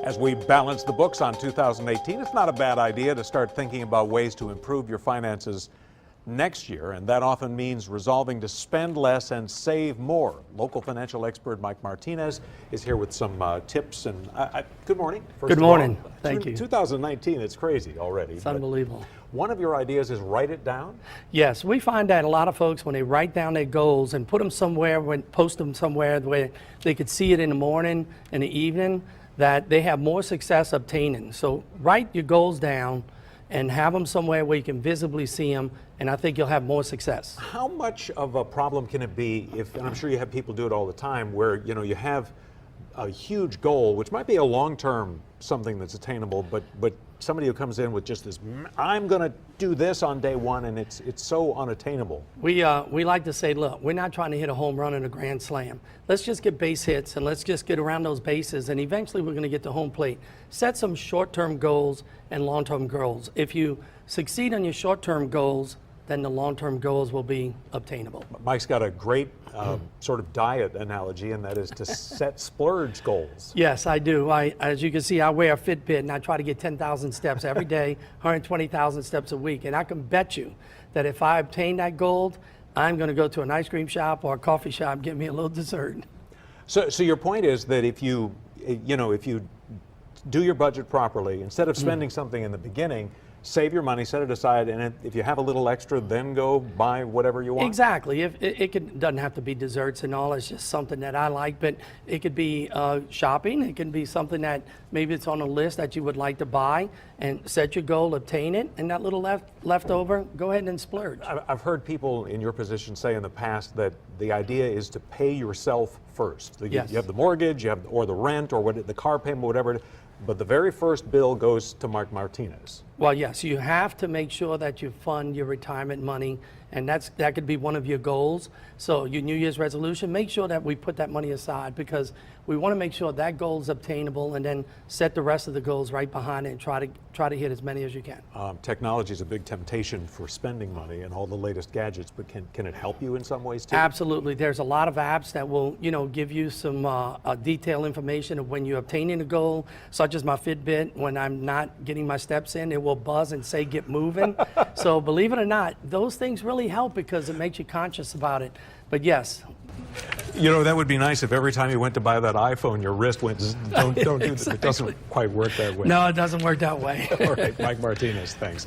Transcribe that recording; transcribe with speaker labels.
Speaker 1: As we balance the books on 2018, it's not a bad idea to start thinking about ways to improve your finances next year, and that often means resolving to spend less and save more. Local financial expert Mike Martinez is here with some tips. And good morning.
Speaker 2: Good morning. Thank you.
Speaker 1: 2019, it's crazy already.
Speaker 2: It's unbelievable.
Speaker 1: One of your ideas is write it down?
Speaker 2: Yes, we find that a lot of folks, when they write down their goals and put them somewhere, post them somewhere where they could see it in the morning, in the evening, that they have more success obtaining. So write your goals down and have them somewhere where you can visibly see them, and I think you'll have more success.
Speaker 1: How much of a problem can it be if, and I'm sure you have people do it all the time, where you have a huge goal, which might be a long-term something that's attainable, but somebody who comes in with just this, I'm going to do this on day one, and it's so unattainable.
Speaker 2: We like to say, look, we're not trying to hit a home run and a grand slam. Let's just get base hits, and let's just get around those bases, and eventually we're going to get to home plate. Set some short-term goals and long-term goals. If you succeed on your short-term goals, then the long-term goals will be obtainable.
Speaker 1: Mike's got a great sort of diet analogy, and that is to set splurge goals.
Speaker 2: Yes, I do. As you can see, I wear a Fitbit, and I try to get 10,000 steps every day, 120,000 steps a week. And I can bet you that if I obtain that goal, I'm going to go to an ice cream shop or a coffee shop, get me a little dessert. So
Speaker 1: your point is that if you do your budget properly, instead of spending something in the beginning, save your money, set it aside, and if you have a little extra, then go buy whatever you want.
Speaker 2: Exactly. If it doesn't have to be desserts and all. It's just something that I like, but it could be shopping. It can be something that maybe it's on a list that you would like to buy, and set your goal, obtain it, and that little leftover, go ahead and splurge.
Speaker 1: I've heard people in your position say in the past that the idea is to pay yourself first.
Speaker 2: Yes.
Speaker 1: You have the mortgage, or the rent, or the car payment, whatever. But the very first bill goes to Mark Martinez.
Speaker 2: Well, yes, you have to make sure that you fund your retirement money, and that could be one of your goals. So your New Year's resolution, make sure that we put that money aside, because we want to make sure that goal is obtainable, and then set the rest of the goals right behind it and try to hit as many as you can.
Speaker 1: Technology is a big temptation for spending money and all the latest gadgets, but can it help you in some ways too?
Speaker 2: Absolutely. There's a lot of apps that will give you some detailed information of when you're obtaining a goal, such as my Fitbit. When I'm not getting my steps in, it will buzz and say get moving. So believe it or not, those things really help because it makes you conscious about it. But yes.
Speaker 1: That would be nice if every time you went to buy that iPhone, your wrist went, don't do this. It doesn't quite work that way.
Speaker 2: No, it doesn't work that way.
Speaker 1: All right, Mike Martinez, thanks.